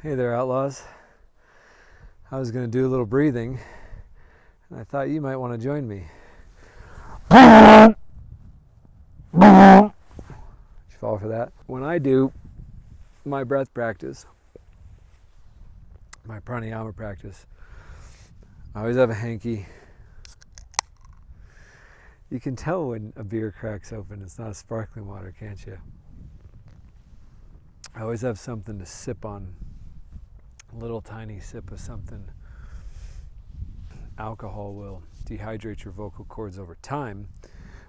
Hey there, Outlaws. I was going to do a little breathing, and I thought you might want to join me. Did you fall for that? When I do my breath practice, my pranayama practice, I always have a hanky. You can tell when a beer cracks open. It's not sparkling water, can't you? I always have something to sip on. A little tiny sip of something. Alcohol will dehydrate your vocal cords over time,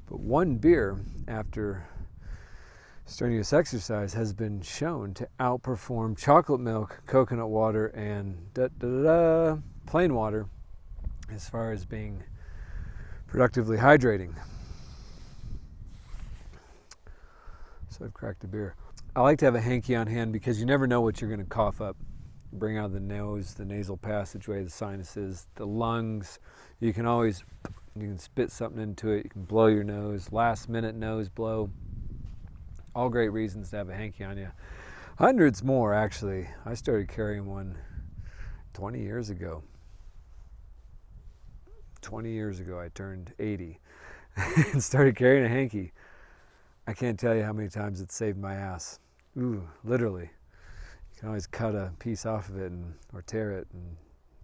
but one beer after strenuous exercise has been shown to outperform chocolate milk, coconut water, and plain water as far as being productively hydrating. So I've cracked a beer. I like to have a hanky on hand because you never know what you're going to cough up. Bring out the nose, the nasal passageway, the sinuses, the lungs. You can spit something into it. You can blow your nose, last minute nose blow. All great reasons to have a hanky on you. Hundreds more, actually. I started carrying one 20 years ago. 20 years ago, I turned 80 and started carrying a hanky. I can't tell you how many times it saved my ass. Ooh, literally. You can always cut a piece off of it or tear it and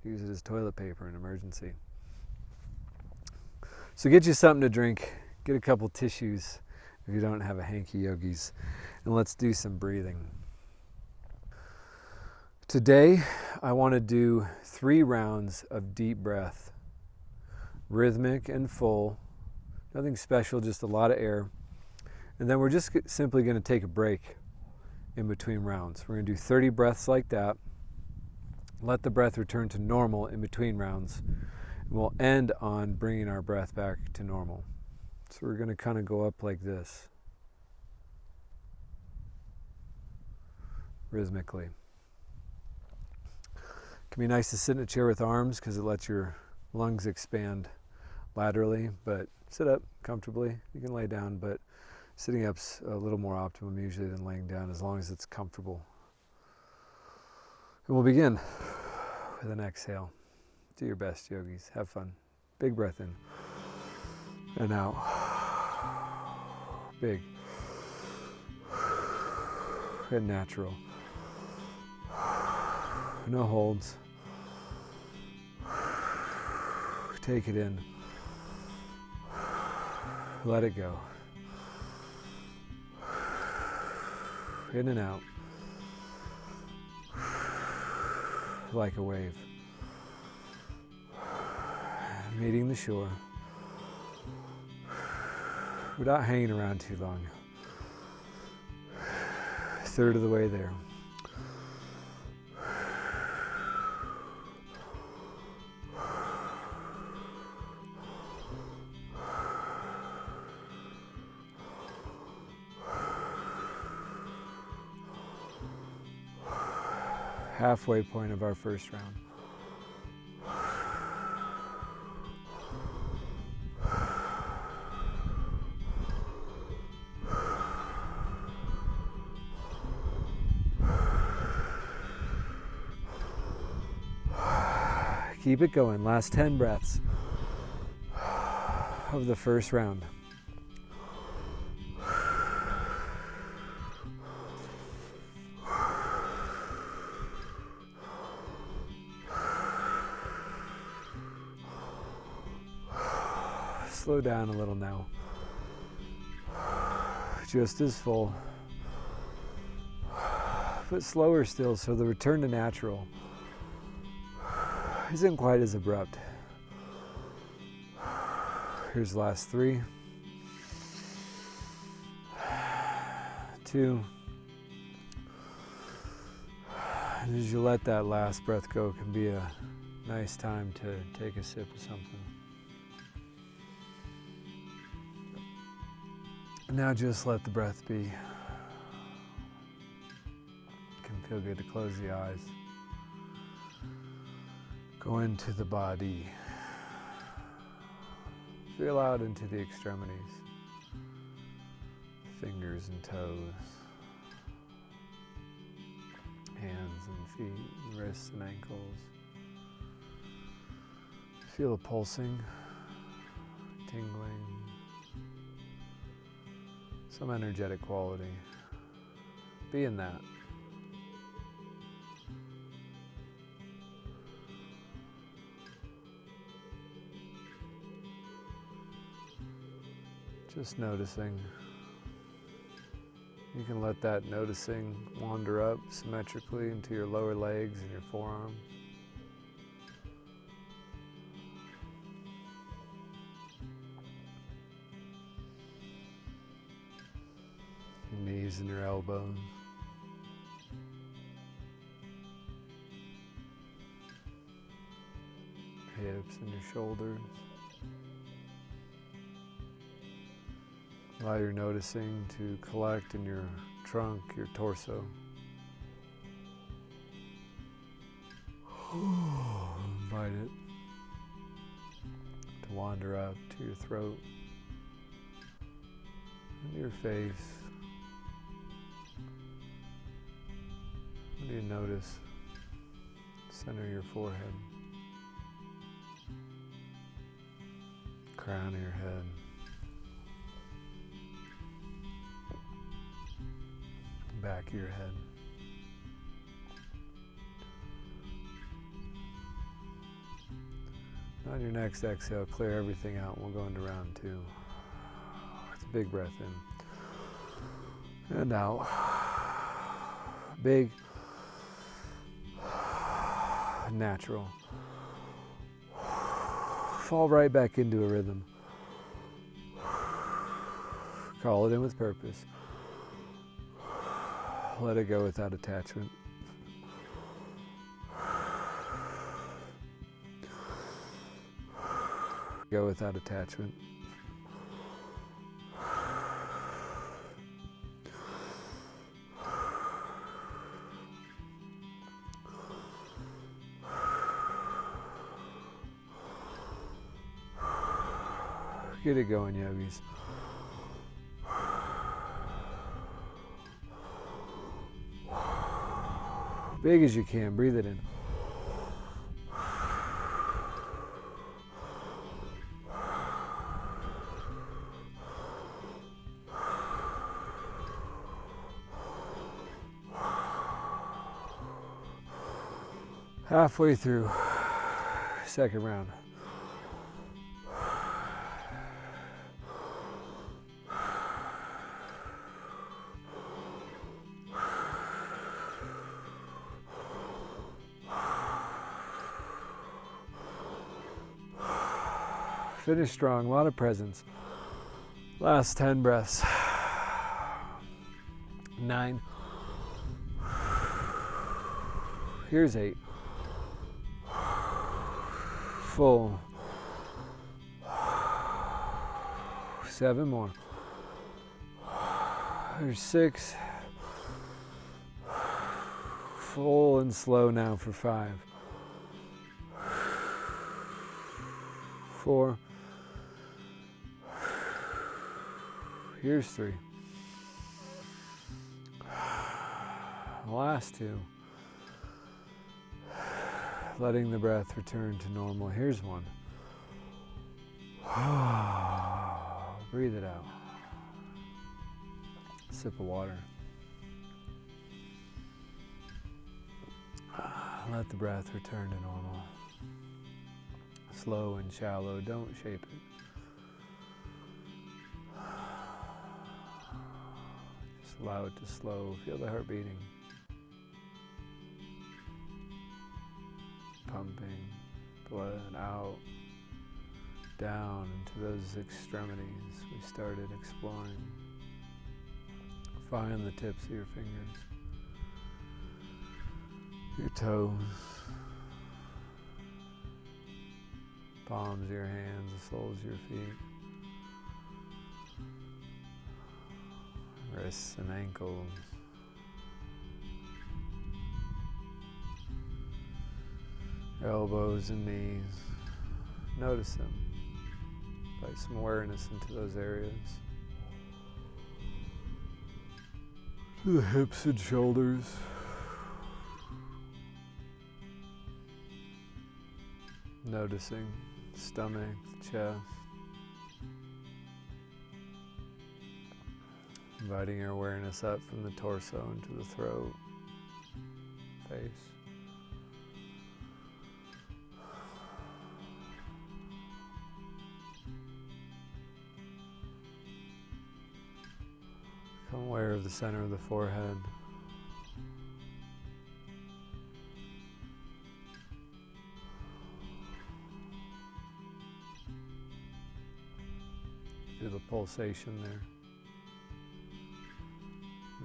use it as toilet paper in emergency. So get you something to drink. Get a couple tissues if you don't have a hanky, yogis. And let's do some breathing. Today, I want to do 3 rounds of deep breath. Rhythmic and full. Nothing special, just a lot of air. And then we're just simply going to take a break in between rounds. We're going to do 30 breaths like that. Let the breath return to normal in between rounds. And we'll end on bringing our breath back to normal. So we're going to kind of go up like this, rhythmically. It can be nice to sit in a chair with arms because it lets your lungs expand laterally, but sit up comfortably. You can lay down, but sitting up's a little more optimum usually than laying down, as long as it's comfortable. And we'll begin with an exhale. Do your best, yogis. Have fun. Big breath in and out. Big and natural. No holds. Take it in. Let it go. In and out. Like a wave. Meeting the shore. Without hanging around too long. 1/3 of the way there. Halfway point of our first round. Keep it going. Last 10 breaths of the first round. Slow down a little now. Just as full, but slower still, so the return to natural isn't quite as abrupt. Here's the last 3, 2, and as you let that last breath go, it can be a nice time to take a sip of something. Now just let the breath be. It can feel good to close the eyes. Go into the body. Feel out into the extremities. Fingers and toes. hands and feet, and wrists and ankles. Feel the pulsing, tingling, some energetic quality. Be in that. Just noticing. You can let that noticing wander up symmetrically into your lower legs and your forearms. Your knees and your elbows. Hips and your shoulders. Allow your noticing to collect in your trunk, your torso. Invite it to wander up to your throat, and your face. What do you notice? Center of your forehead, crown of your head. Back of your head. On your next exhale, clear everything out. We'll go into round 2. It's a big breath in and out. Big, natural. Fall right back into a rhythm. Call it in with purpose. Let it go without attachment. Go without attachment. Get it going, yogis. Big as you can, breathe it in. Halfway through, second round. Finish strong, a lot of presence. Last 10 breaths. 9. Here's 8. Full. 7 more. There's 6. Full and slow now for 5. 4. Here's 3. Last 2. Letting the breath return to normal. Here's 1. Breathe it out. Sip of water. Let the breath return to normal. Slow and shallow. Don't shape it. Allow it to slow. Feel the heart beating. Pumping blood out, down into those extremities we started exploring. Find the tips of your fingers, your toes, palms of your hands, the soles of your feet. Wrists and ankles. Elbows and knees. Notice them. Invite some awareness into those areas. To the hips and shoulders. Noticing stomach, chest. Inviting your awareness up from the torso into the throat, face. Become aware of the center of the forehead. Feel the pulsation there.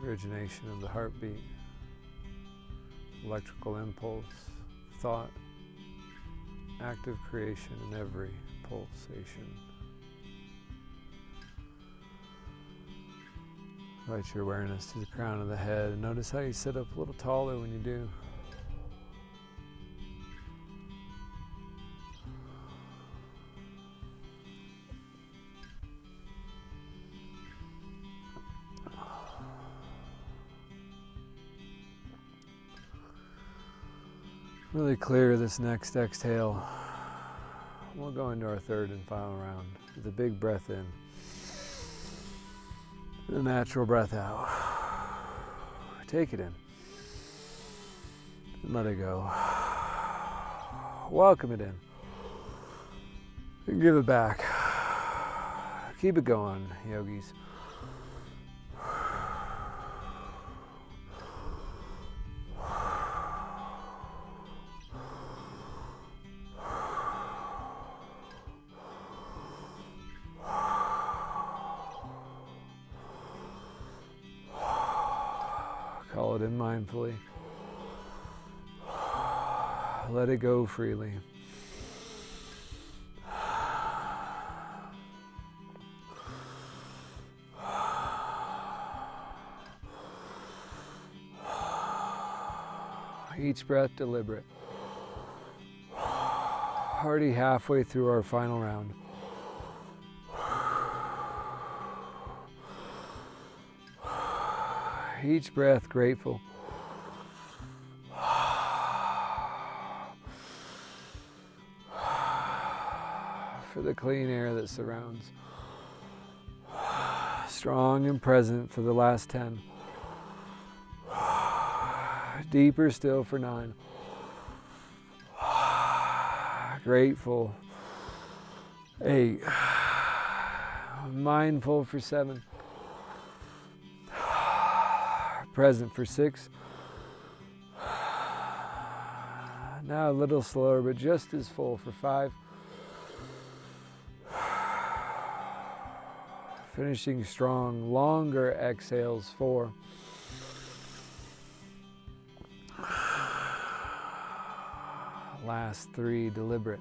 Origination of the heartbeat. Electrical impulse, thought, active creation in every pulsation. Invite your awareness to the crown of the head and notice how you sit up a little taller when you do. Really clear this next exhale. We'll go into our third and final round with a big breath in. And a natural breath out. Take it in. And let it go. Welcome it in. And give it back. Keep it going, yogis. Call it in mindfully. Let it go freely. Each breath deliberate. Already halfway through our final round. Each breath grateful. For the clean air that surrounds. Strong and present for the last 10. Deeper still for 9. Grateful. 8. Mindful for 7. Present for 6. Now a little slower, but just as full for 5. Finishing strong, longer exhales, 4. Last 3, deliberate.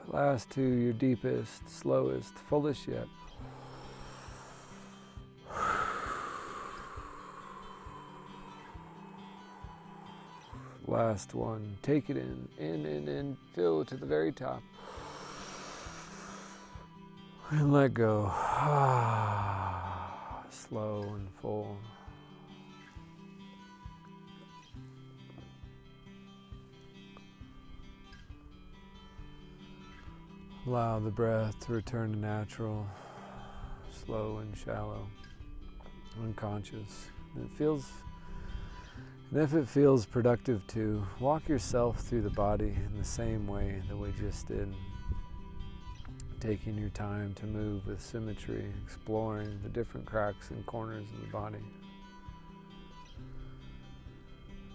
Last 2, your deepest, slowest, fullest yet. Last 1, take it in, fill to the very top. And let go. Slow and full. Allow the breath to return to natural, slow and shallow, unconscious. And if it feels productive to walk yourself through the body in the same way that we just did. Taking your time to move with symmetry, exploring the different cracks and corners of the body.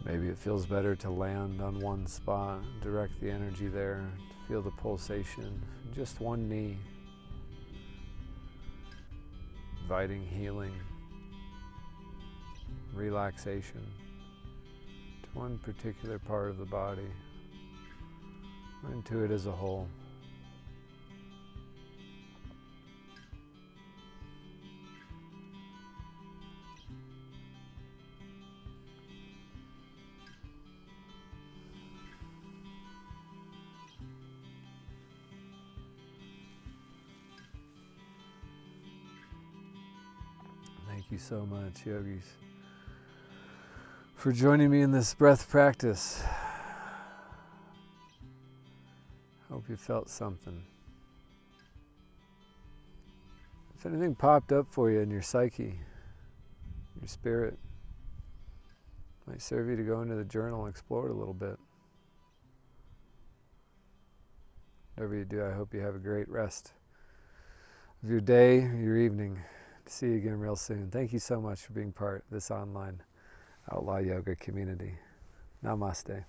Maybe it feels better to land on one spot, direct the energy there, to feel the pulsation, just one knee. Inviting healing, relaxation to one particular part of the body, or into it as a whole. Thank you so much, yogis. for joining me in this breath practice. Hope you felt something. If anything popped up for you in your psyche, your spirit, might serve you to go into the journal and explore it a little bit. Whatever you do, I hope you have a great rest of your day, your evening. See you again real soon. Thank you so much for being part of this online Outlaw Yoga community. Namaste.